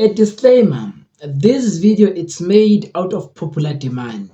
A disclaimer: this video is made out of popular demand.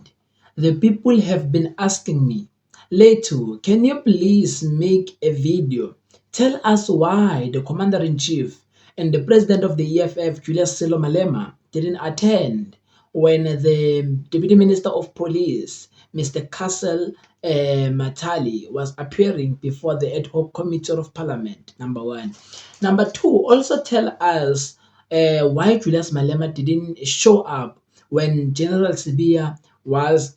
The people have been asking me, Letu, can you please make a video? Tell us why the Commander-in-Chief and the President of the EFF, Julius Selo Malema, didn't attend when the Deputy Minister of Police, Mr. Castle Matali, was appearing before the Ad Hoc Committee of Parliament, number one. Number two, also tell us why Julius Malema didn't show up when General Sibia was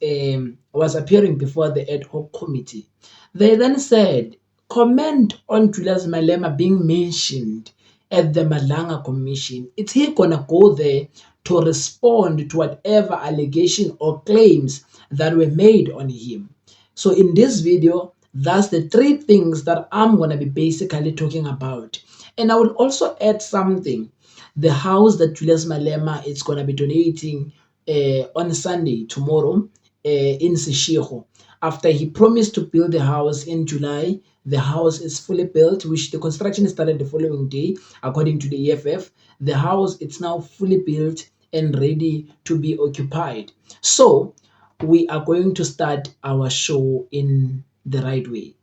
appearing before the ad hoc committee. They then said, comment on Julius Malema being mentioned at the Malanga Commission. Is he gonna go there to respond to whatever allegation or claims that were made on him? So in this video, that's the three things that I'm gonna be basically talking about. And I will also add something. The house that Julius Malema is gonna be donating on Sunday, tomorrow, in Seshego. After he promised to build the house in July, the house is fully built, which the construction started the following day, according to the EFF. The house is now fully built and ready to be occupied. So we are going to start our show in the right way.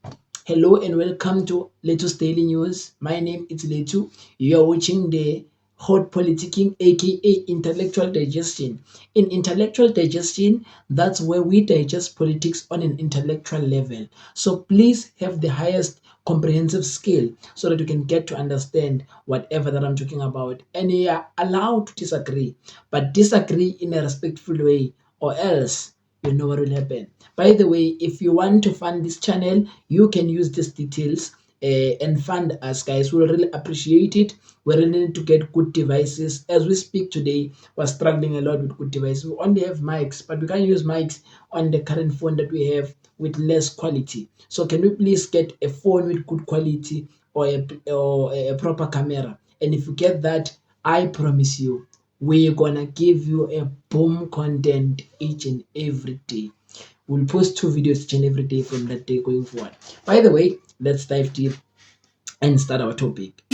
Hello and welcome to Letu's Daily News. My name is Letu. You are watching the Hot Politicking, aka Intellectual Digestion. In Intellectual Digestion, that's where we digest politics on an intellectual level. So please have the highest comprehensive skill so that you can get to understand whatever that I'm talking about. And you are allowed to disagree, but disagree in a respectful way, or else you know what will happen. By the way, if you want to fund this channel, you can use these details and fund us, guys. We'll really appreciate it. We really need to get good devices. As we speak today, we're struggling a lot with good devices. We only have mics, but we can't use mics on the current phone that we have with less quality. So can we please get a phone with good quality or a proper camera? And if you get that, I promise you, we're gonna give you a boom content each and every day. We'll post 2 videos each and every day from that day going forward. By the way, let's dive deep and start our topic.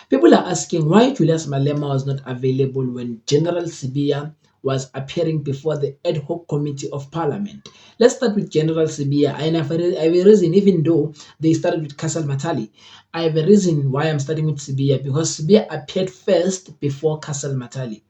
People are asking why Julius Malema was not available when General Sibia was appearing before the Ad Hoc Committee of Parliament. Let's start with General Sibia. I have a reason, even though they started with Castle Matali. I have a reason why I'm starting with Sibia, because Sibia appeared first before Castle Matali.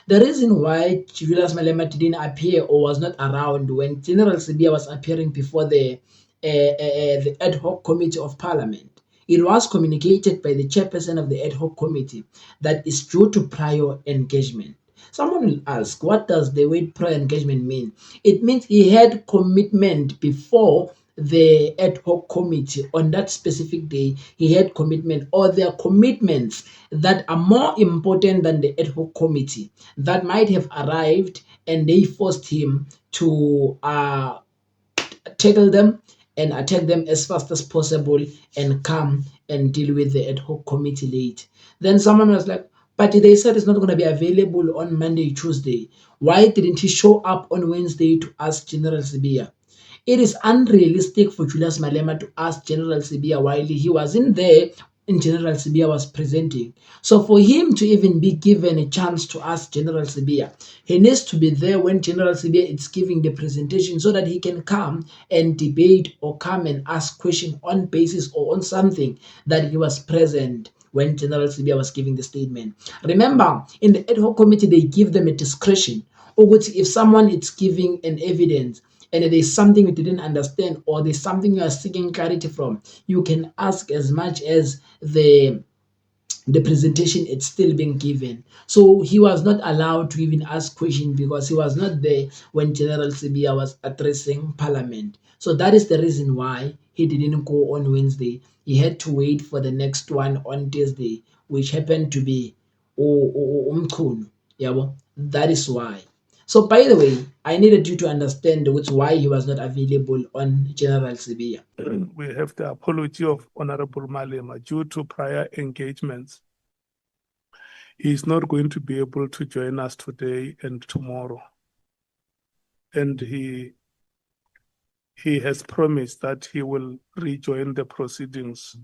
The reason why Julius Malema didn't appear or was not around when General Sibia was appearing before the Ad Hoc Committee of Parliament, it was communicated by the chairperson of the ad hoc committee that is due to prior engagement. Someone will ask, what does the word prior engagement mean? It means he had commitment before the ad hoc committee on that specific day. He had commitment, or there are commitments that are more important than the ad hoc committee that might have arrived and they forced him to tackle them and attack them as fast as possible and come and deal with the ad hoc committee late. Then someone was like, but they said it's not going to be available on Monday, Tuesday. Why didn't he show up on Wednesday to ask General Sibia? It is unrealistic for Julius Malema to ask General Sibia while he wasn't there and General Sibia was presenting. So for him to even be given a chance to ask General Sibia, he needs to be there when General Sibia is giving the presentation so that he can come and debate or come and ask questions on basis or on something that he was present when General Sibia was giving the statement. Remember, in the ad hoc committee, they give them a discretion. Or if someone is giving an evidence and there's something you didn't understand or there's something you are seeking clarity from, you can ask as much as the presentation is still being given. So he was not allowed to even ask questions because he was not there when General Sibia was addressing Parliament. So that is the reason why he didn't go on Wednesday. He had to wait for the next one on Thursday, which happened to be Umkhunu. Yeah, that is why. So by the way, I needed you to understand why he was not available on General Sibia. We have the apology of Honorable Malema due to prior engagements. He is not going to be able to join us today and tomorrow. and he has promised that he will rejoin the proceedings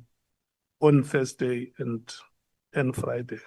on Thursday and Friday.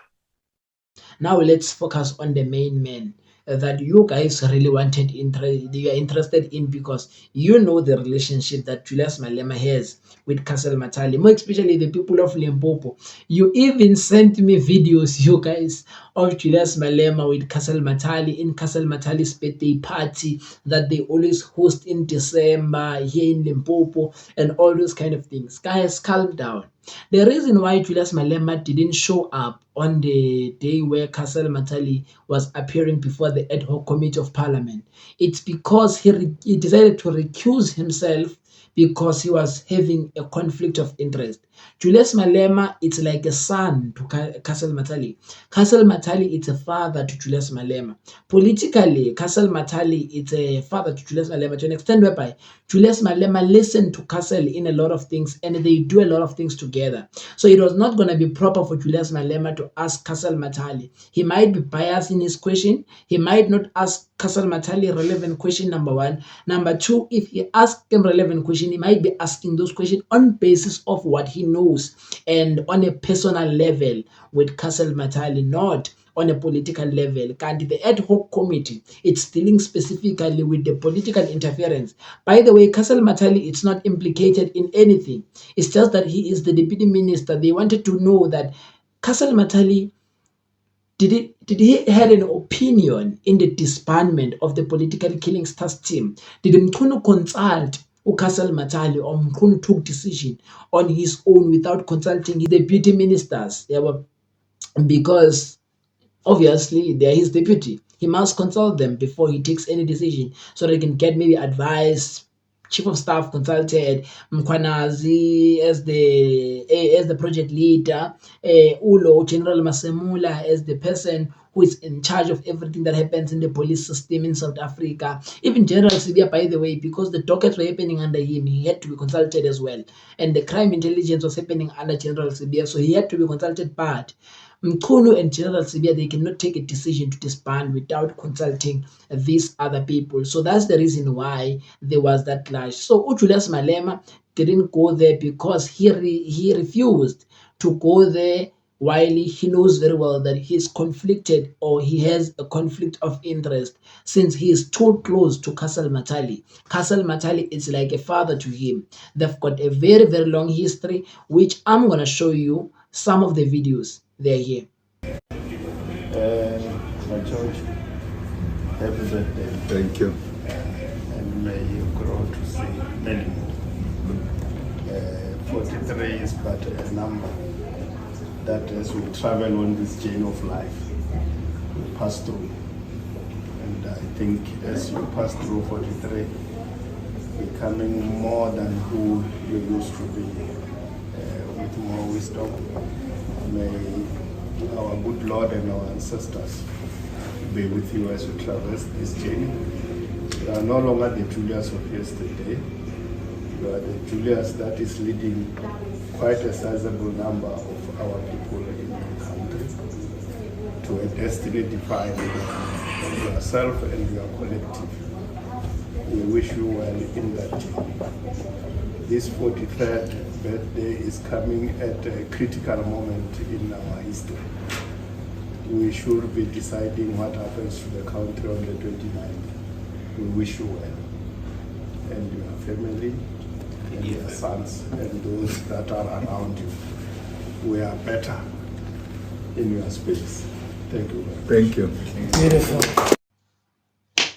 Now let's focus on the main man that you guys really you are interested in, because you know the relationship that Julius Malema has with Castle Matali, more especially the people of Limpopo. You even sent me videos, you guys, of Julius Malema with Castle Matali in Castle Matali's birthday party that they always host in December here in Limpopo and all those kind of things. Guys, calm down. The reason why Julius Malema didn't show up on the day where Castle Matali was appearing before the ad hoc committee of parliament, it's because he decided to recuse himself because he was having a conflict of interest. Julius Malema, it's like a son to Castle Matali. Castle Matali is a father to Julius Malema. Politically, Castle Matali is a father to Julius Malema to an extent whereby Julius Malema listened to Castle in a lot of things and they do a lot of things together. So it was not going to be proper for Julius Malema to ask Castle Matali. He might be biased in his question. He might not ask Castle Matali relevant question, number one. Number two, if he asks him relevant question, he might be asking those questions on basis of what he knows and on a personal level with Castle Matali, not on a political level. And the ad hoc committee, it's dealing specifically with the political interference. By the way, Castle Matali is not implicated in anything. It's just that he is the deputy minister. They wanted to know that Castle Matali, did he had an opinion in the disbandment of the political killings task team? Did Mkhunu consult Castle Matali, or Mkhunu took decision on his own without consulting the deputy ministers? Yeah, because obviously they're his deputy. He must consult them before he takes any decision so they can get maybe advice. Chief of Staff consulted Mkwanazi as the project leader, Ulo General Masemula as the person who is in charge of everything that happens in the police system in South Africa. Even General Sibia, by the way, because the dockets were happening under him, he had to be consulted as well. And the crime intelligence was happening under General Sibia, so he had to be consulted. But Mkhunu and General Sibia, they cannot take a decision to disband without consulting these other people. So that's the reason why there was that clash. So Julius Malema didn't go there because he refused to go there, while he knows very well that he's conflicted, or he has a conflict of interest, since he is too close to Castle Matali. Castle Matali is like a father to him. They've got a very, very long history, which I'm going to show you some of the videos. They're here. My George, happy birthday. Thank you. And may you grow to see many more. 43 is but a number that, as we travel on this journey of life, we pass through. And I think as you pass through 43, becoming more than who you used to be, with more wisdom. May our good Lord and our ancestors be with you as you traverse this journey. You are no longer the Julius of yesterday. You are the Julius that is leading quite a sizable number of our people in the country to a destiny defined by yourself and your collective. We wish you well in that journey. This 43rd birthday is coming at a critical moment in our history. We should be deciding what happens to the country on the 29th. We wish you well, and your family, and your sons, and those that are around you. We are better in your space. Thank you very much. Thank you. Beautiful.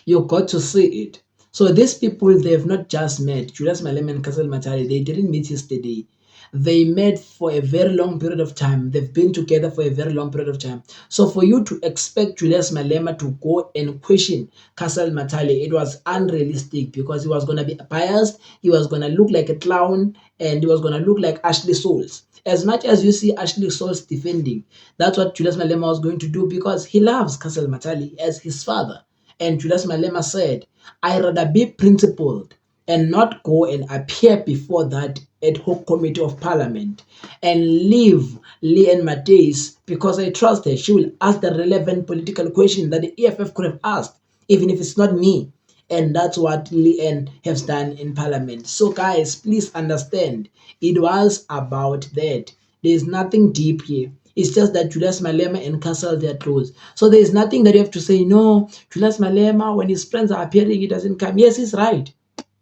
You got to see it. So these people, they have not just met. Julius Malema and Castle Matali, they didn't meet yesterday. They met for a very long period of time. They've been together for a very long period of time. So for you to expect Julius Malema to go and question Castle Matali, it was unrealistic, because he was going to be biased, he was going to look like a clown, and he was going to look like Ashley Souls. As much as you see Ashley Souls defending, that's what Julius Malema was going to do, because he loves Castle Matali as his father. And Julius Malema said, I'd rather be principled and not go and appear before that ad hoc committee of parliament and leave Leanne Matthys, because I trust her. She will ask the relevant political question that the EFF could have asked, even if it's not me. And that's what Leanne has done in Parliament. So, guys, please understand, it was about that. There's nothing deep here. It's just that Julius Malema and Castle, they are close. So there's nothing that you have to say, no, Julius Malema, when his friends are appearing, he doesn't come. Yes, he's right.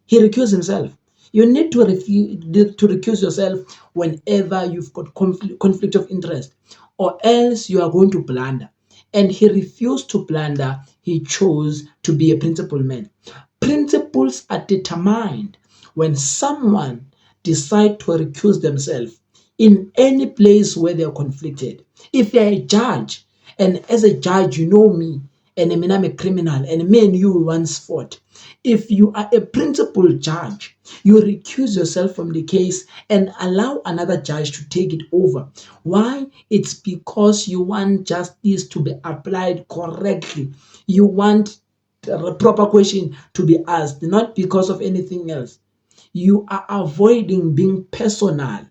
He recused himself. You need to recuse yourself whenever you've got conflict of interest, or else you are going to blunder. And he refused to blunder. He chose to be a principled man. Principles are determined when someone decides to recuse themselves in any place where they are conflicted. If you're a judge, and as a judge, you know me, and I mean I'm a criminal, and me and you once fought. If you are a principal judge, you recuse yourself from the case and allow another judge to take it over. Why? It's because you want justice to be applied correctly. You want a proper question to be asked, not because of anything else. You are avoiding being personal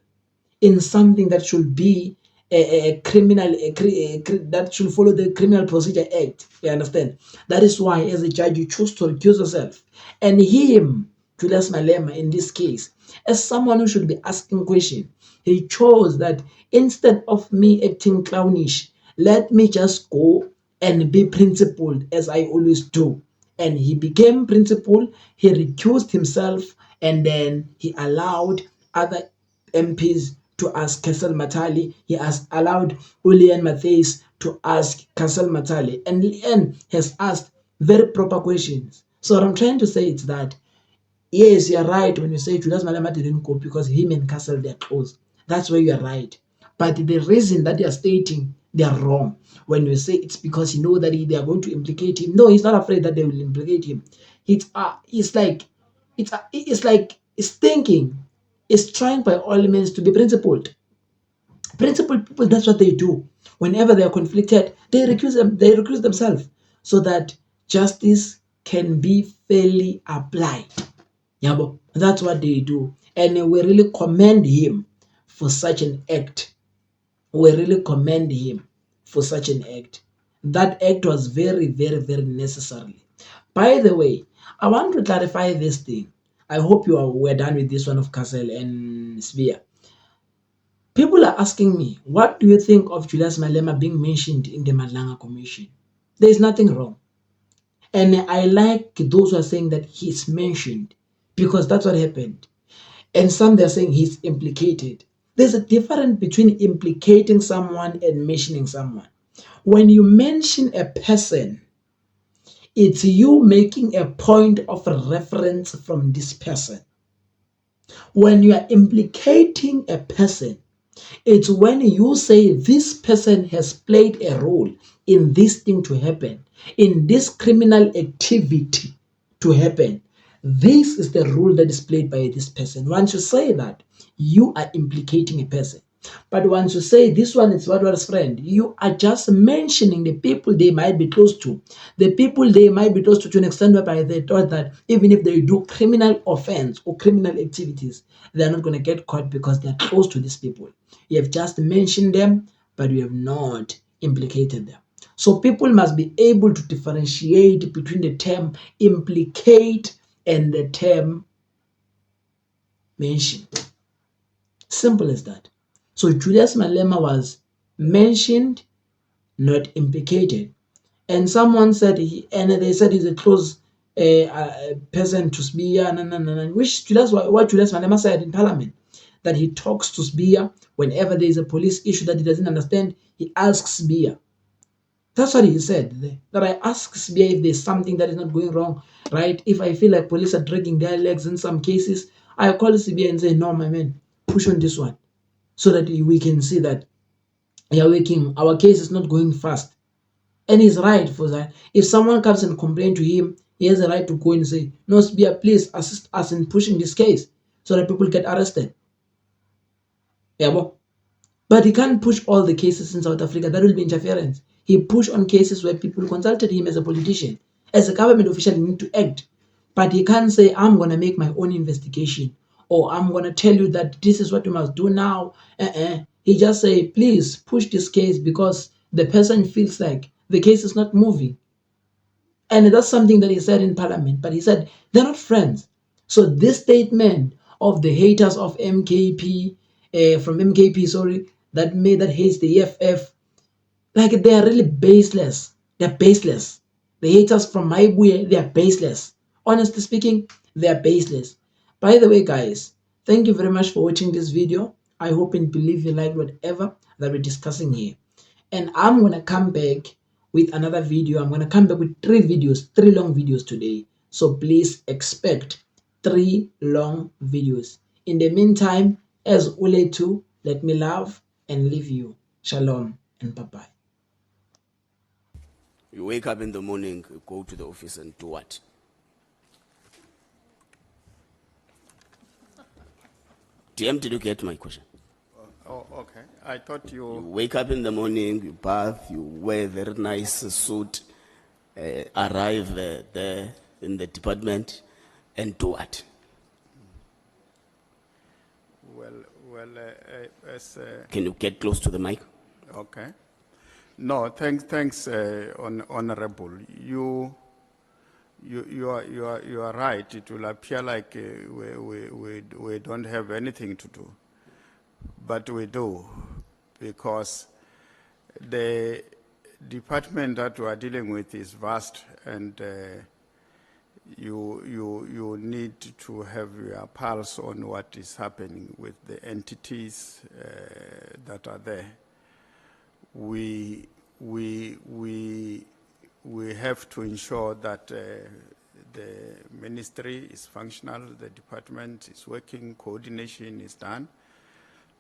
in something that should be a criminal, that should follow the Criminal Procedure Act. You understand? That is why, as a judge, you choose to recuse yourself. And him, Julius Malema, in this case, as someone who should be asking questions, he chose that instead of me acting clownish, let me just go and be principled as I always do. And he became principled, he recused himself, and then he allowed other MPs to ask Castle Matali. He has allowed Leanne Matthys to ask Castle Matali. And Leanne has asked very proper questions. So what I'm trying to say is that, yes, you're right when you say Julius Malema didn't go because him and Castle, they're close. That's where you're right. But the reason that you're stating, they are wrong. When you say it's because you know that they are going to implicate him. No, he's not afraid that they will implicate him. It's like it's thinking, is trying by all means to be principled. Principled people, that's what they do. Whenever they are conflicted, they recuse themselves so that justice can be fairly applied. Yeah, but that's what they do. And we really commend him for such an act. We really commend him for such an act. That act was very, very, very necessary. By the way, I want to clarify this thing. I hope we're done with this one of Castle and Spear. People are asking me, what do you think of Julius Malema being mentioned in the Madlanga Commission? There is nothing wrong. And I like those who are saying that he's mentioned because that's what happened. And some they're saying he's implicated. There's a difference between implicating someone and mentioning someone. When you mention a person, it's you making a point of reference from this person. When you are implicating a person, it's when you say this person has played a role in this thing to happen, in this criminal activity to happen. This is the role that is played by this person. Once you say that, you are implicating a person. But once you say this one is Wadwar's friend, you are just mentioning the people they might be close to. The people they might be close to an extent whereby they thought that even if they do criminal offense or criminal activities, they're not going to get caught because they're close to these people. You have just mentioned them, but you have not implicated them. So people must be able to differentiate between the term implicate and the term mention. Simple as that. So Julius Malema was mentioned, not implicated. And someone said they said he's a close person to Spear, which what Julius Malema said in Parliament, that he talks to Spear whenever there is a police issue that he doesn't understand, he asks Spear. That's what he said, that I ask Spear if there's something that is not going wrong, right? If I feel like police are dragging their legs in some cases, I call Spear and say, no, my man, push on this one, so that we can see that our case is not going fast. And he's right for that. If someone comes and complains to him, he has a right to go and say, no, Spear, please assist us in pushing this case so that people get arrested. Yeah, but he can't push all the cases in South Africa. That will be interference. He pushed on cases where people consulted him as a politician. As a government official, you need to act. But he can't say, I'm going to make my own investigation, or I'm going to tell you that this is what you must do now. He just say, please push this case because the person feels like the case is not moving. And that's something that he said in Parliament, but he said they're not friends. So this statement of the haters of MKP, from MKP, sorry, that hates the EFF, like they are really baseless. They're baseless. The haters from Maibuye, they are baseless. Honestly speaking, they are baseless. By the way, guys, thank you very much for watching this video. I hope and believe you liked whatever that we're discussing here. And I'm gonna come back with another video. I'm gonna come back with 3 long videos today. So please expect 3 long videos. In the meantime, as Uletu, let me love and leave you. Shalom and bye-bye. You wake up in the morning, you go to the office and do what? DM, did you get my question? Oh, okay. I thought You you. wake up in the morning, you bath, you wear a very nice suit, arrive there in the department, and do what? Well, as Can you get close to the mic? okay. No, thanks, honorable. You are right. It will appear like we don't have anything to do, but we do, because the department that we are dealing with is vast, and you need to have your pulse on what is happening with the entities that are there. We have to ensure that the ministry is functional, the department is working, coordination is done.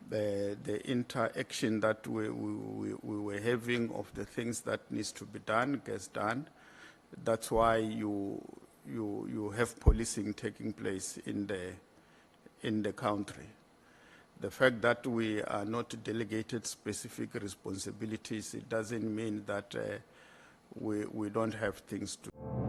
The interaction that we were having of the things that needs to be done gets done. That's why you have policing taking place in the country. The fact that we are not delegated specific responsibilities, it doesn't mean that we don't have things to do.